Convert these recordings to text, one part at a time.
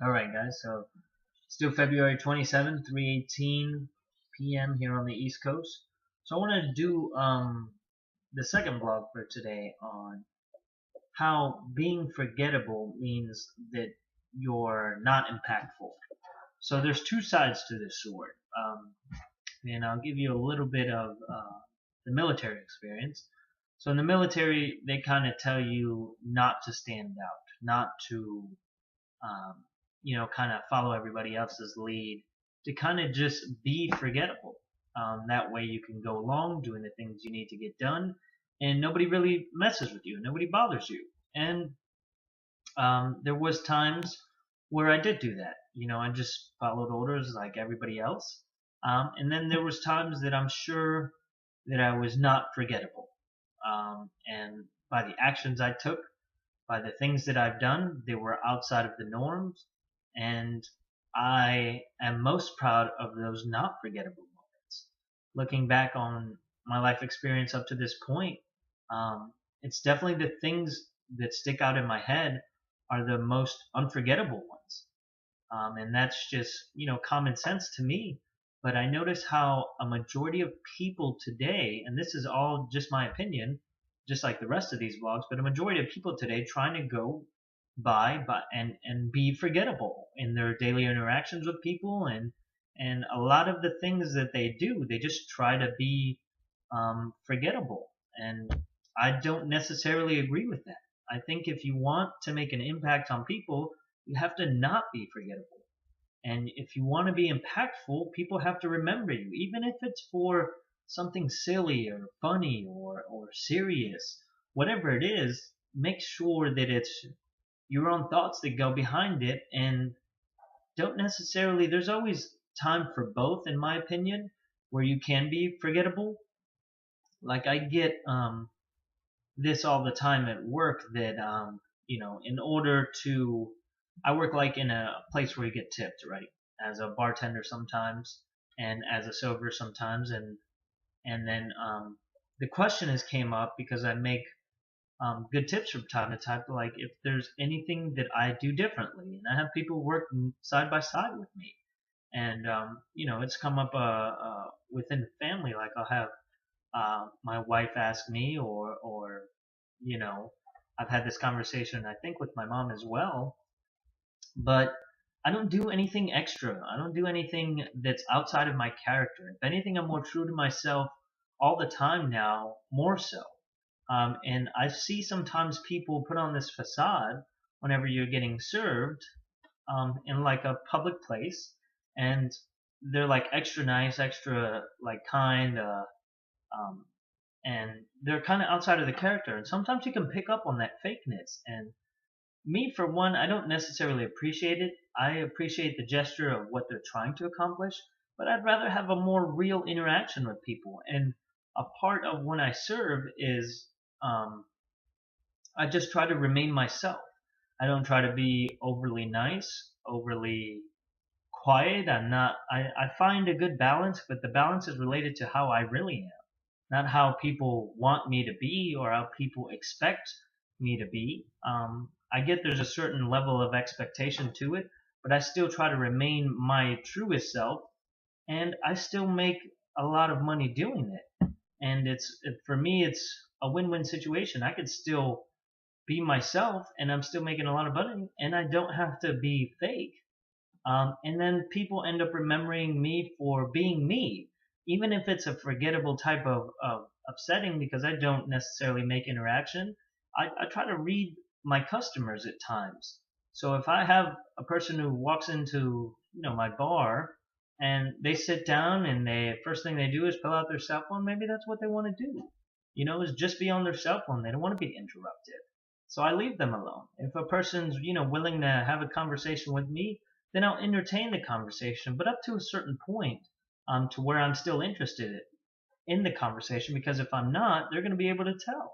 Alright guys, so still February 27th, 3:18 p.m. here on the East Coast. So I want to do the second blog for today on how being forgettable means that you're not impactful. So there's two sides to this sword. And I'll give you a little bit of the military experience. So in the military, they kind of tell you not to stand out, not to um, kind of follow everybody else's lead, to kind of just be forgettable. That way you can go along doing the things you need to get done, and nobody really messes with you, nobody bothers you. And there was times where I did do that. I just followed orders like everybody else. And then there was times that I'm sure that I was not forgettable. And by the actions I took, by the things that I've done, they were outside of the norms, and I am most proud of those not forgettable moments. Looking back on my life experience up to this point, it's definitely the things that stick out in my head are the most unforgettable ones. And that's just, common sense to me. But I notice how a majority of people today, and this is all just my opinion, just like the rest of these vlogs, but a majority of people today trying to go by and be forgettable in their daily interactions with people, and a lot of the things that they do, they just try to be forgettable. And I don't necessarily agree with that. I think if you want to make an impact on people, you have to not be forgettable. And if you want to be impactful, people have to remember you, even if it's for something silly or funny or serious. Whatever it is, make sure that it's your own thoughts that go behind it, and don't necessarily, there's always time for both, in my opinion, where you can be forgettable. Like I get this all the time at work that, in order to, I work like in a place where you get tipped, right? As a bartender sometimes, and as a server sometimes, and then the question has came up because I make good tips from time to time, like if there's anything that I do differently, and I have people work side by side with me, and it's come up within the family, like I'll have my wife ask me, or I've had this conversation I think with my mom as well, but I don't do anything extra. I don't do anything that's outside of my character. If anything, I'm more true to myself all the time now, more so. And I see sometimes people put on this facade whenever you're getting served in like a public place, and they're like extra nice, extra like kind, um, and they're kind of outside of the character. And sometimes you can pick up on that fakeness. And me, for one, I don't necessarily appreciate it. I appreciate the gesture of what they're trying to accomplish, but I'd rather have a more real interaction with people. And a part of when I serve is I just try to remain myself. I don't try to be overly nice, overly quiet. I find a good balance, but the balance is related to how I really am, not how people want me to be or how people expect me to be. I get there's a certain level of expectation to it, but I still try to remain my truest self, and I still make a lot of money doing it. And for me, it's a win-win situation. I could still be myself, and I'm still making a lot of money, and I don't have to be fake. And then people end up remembering me for being me, even if it's a forgettable type of setting, because I don't necessarily make interaction. I try to read my customers at times. So if I have a person who walks into my bar, and they sit down, and they first thing they do is pull out their cell phone, maybe that's what they want to do. Is just be on their cell phone. They don't want to be interrupted. So I leave them alone. If a person's willing to have a conversation with me, then I'll entertain the conversation, but up to a certain point, to where I'm still interested in the conversation, because if I'm not, they're going to be able to tell.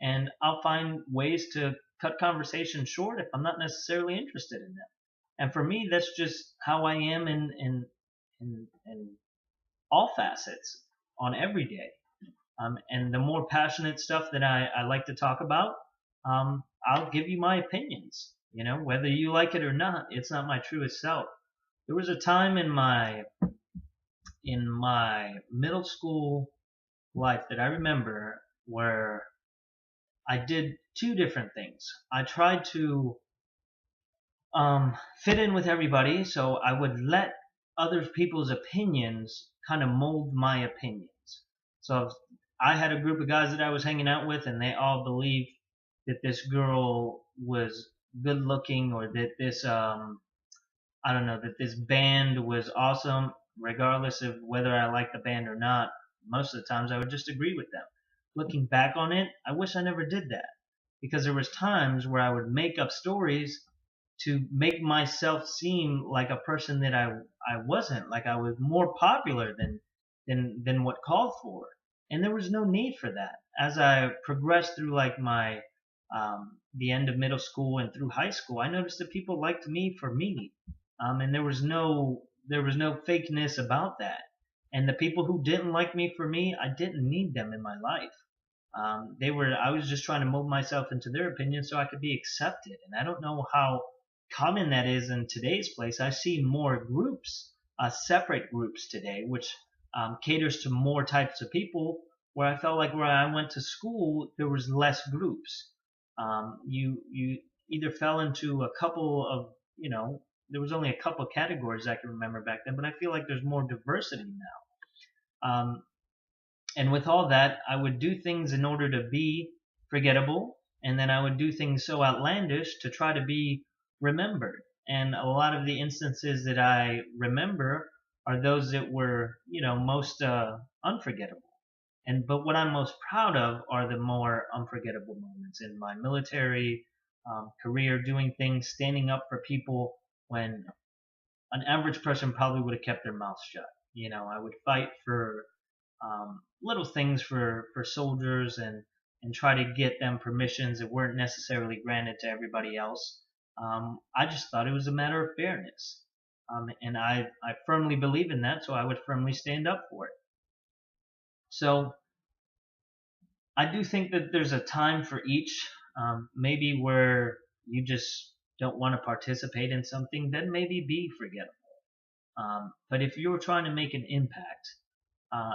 And I'll find ways to cut conversations short if I'm not necessarily interested in them. And for me, that's just how I am in all facets on every day. And the more passionate stuff that I like to talk about, I'll give you my opinions. whether you like it or not, it's not my truest self. There was a time in my middle school life that I remember where I did two different things. I tried to fit in with everybody, so I would let other people's opinions kind of mold my opinions. So if I had a group of guys that I was hanging out with, and they all believed that this girl was good looking, or that this I don't know, that this band was awesome, regardless of whether I liked the band or not. Most of the times I would just agree with them. Looking back on it, I wish I never did that, because there was times where I would make up stories to make myself seem like a person that I wasn't, like I was more popular than what called for. And there was no need for that. As I progressed through like my the end of middle school and through high school, I noticed that people liked me for me. And there was no fakeness about that. And the people who didn't like me for me, I didn't need them in my life. I was just trying to mold myself into their opinion so I could be accepted. And I don't know how common that is in today's place. I see more groups, separate groups today, which caters to more types of people. Where I felt like where I went to school, there was less groups. You either fell into a couple of, there was only a couple of categories I can remember back then, but I feel like there's more diversity now. And with all that, I would do things in order to be forgettable, and then I would do things so outlandish to try to be remembered. And a lot of the instances that I remember are those that were, most unforgettable. But what I'm most proud of are the more unforgettable moments in my military career, doing things, standing up for people when an average person probably would have kept their mouth shut. I would fight for little things for soldiers, and try to get them permissions that weren't necessarily granted to everybody else. I just thought it was a matter of fairness. And I firmly believe in that, so I would firmly stand up for it. So I do think that there's a time for each. Maybe where you just don't want to participate in something, then maybe be forgettable. But if you're trying to make an impact,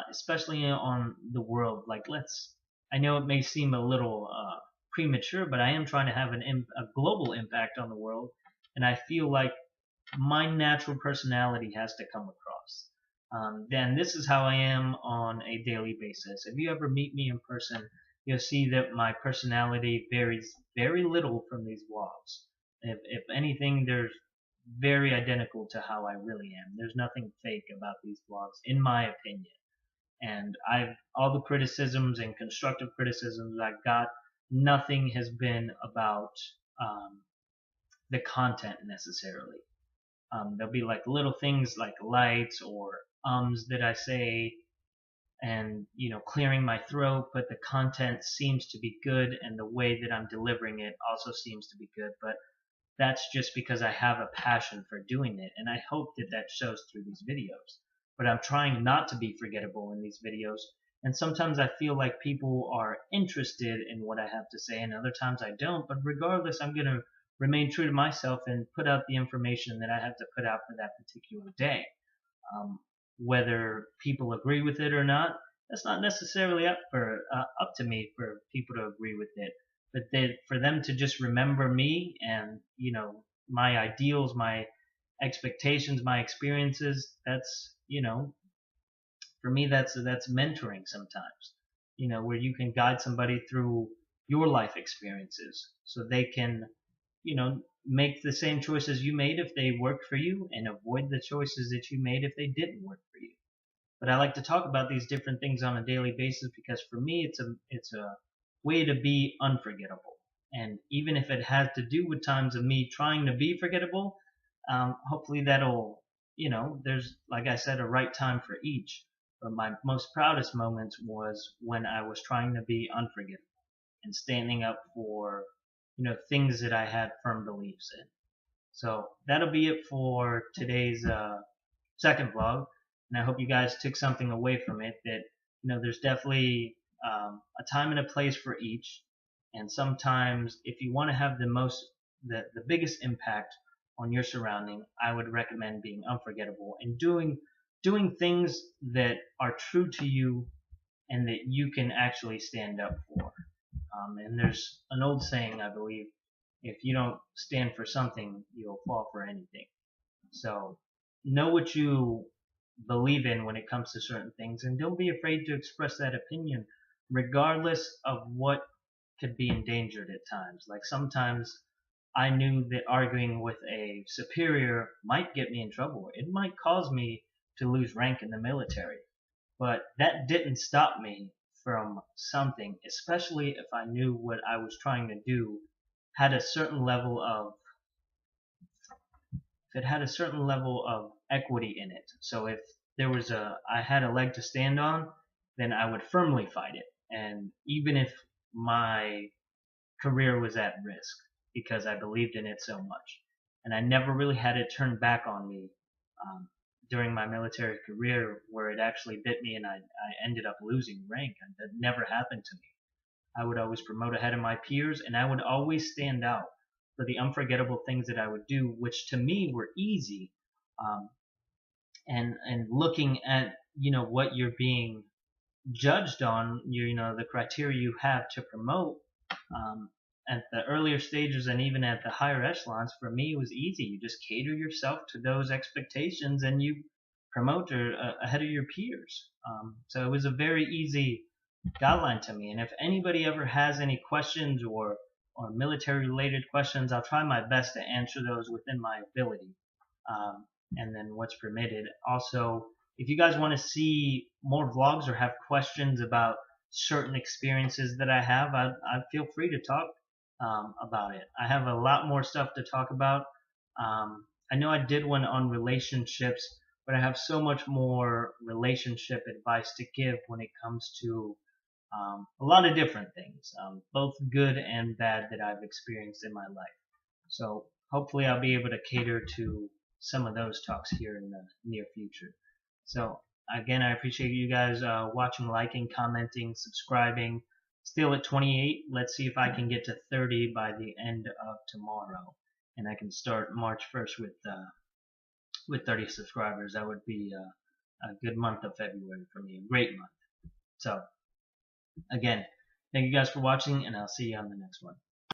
especially on the world, I know it may seem a little premature, but I am trying to have a global impact on the world, and I feel like my natural personality has to come across. Then this is how I am on a daily basis. If you ever meet me in person, you'll see that my personality varies very little from these vlogs. If anything, they're very identical to how I really am. There's nothing fake about these vlogs, in my opinion. And all the criticisms and constructive criticisms I got, nothing has been about the content necessarily. There'll be like little things like lights or ums that I say, and clearing my throat, but the content seems to be good, and the way that I'm delivering it also seems to be good. But that's just because I have a passion for doing it, and I hope that that shows through these videos. But I'm trying not to be forgettable in these videos, and sometimes I feel like people are interested in what I have to say, and other times I don't. But regardless, I'm going to remain true to myself and put out the information that I have to put out for that particular day. Whether people agree with it or not, that's not necessarily up to me for people to agree with it. But for them to just remember me and my ideals, my expectations, my experiences, that's for me that's mentoring sometimes. Where you can guide somebody through your life experiences so they can make the same choices you made if they worked for you, and avoid the choices that you made if they didn't work for you. But I like to talk about these different things on a daily basis because for me it's a way to be unforgettable. And even if it has to do with times of me trying to be forgettable, hopefully that'll, there's, like I said, a right time for each. But my most proudest moments was when I was trying to be unforgettable and standing up for things that I had firm beliefs in. So that'll be it for today's second vlog, and I hope you guys took something away from it, that there's definitely a time and a place for each. And sometimes if you want to have the most the biggest impact on your surrounding, I would recommend being unforgettable and doing things that are true to you and that you can actually stand up for. And there's an old saying, I believe, if you don't stand for something, you'll fall for anything. So know what you believe in when it comes to certain things, and don't be afraid to express that opinion, regardless of what could be endangered at times. Like sometimes I knew that arguing with a superior might get me in trouble. It might cause me to lose rank in the military. But that didn't stop me from something, especially if I knew what I was trying to do had a certain level of if it had a certain level of equity in it. So if I had a leg to stand on, then I would firmly fight it. And even if my career was at risk, because I believed in it so much. And I never really had it turned back on me um, during my military career where it actually bit me and I ended up losing rank. That never happened to me. I would always promote ahead of my peers, and I would always stand out for the unforgettable things that I would do, which to me were easy. Um, and looking at what you're being judged on, the criteria you have to promote, um, at the earlier stages and even at the higher echelons, for me it was easy. You just cater yourself to those expectations and you promote ahead of your peers. So it was a very easy guideline to me. And if anybody ever has any questions or military related questions, I'll try my best to answer those within my ability. And then what's permitted. Also, if you guys want to see more vlogs or have questions about certain experiences that I have, I feel free to talk about it. I have a lot more stuff to talk about. I know I did one on relationships, but I have so much more relationship advice to give when it comes to a lot of different things, both good and bad that I've experienced in my life. So hopefully I'll be able to cater to some of those talks here in the near future. So again, I appreciate you guys watching, liking, commenting, subscribing. Still at 28. Let's see if I can get to 30 by the end of tomorrow, and I can start March 1st with 30 subscribers. That would be a good month of February for me, a great month. So again, thank you guys for watching, and I'll see you on the next one.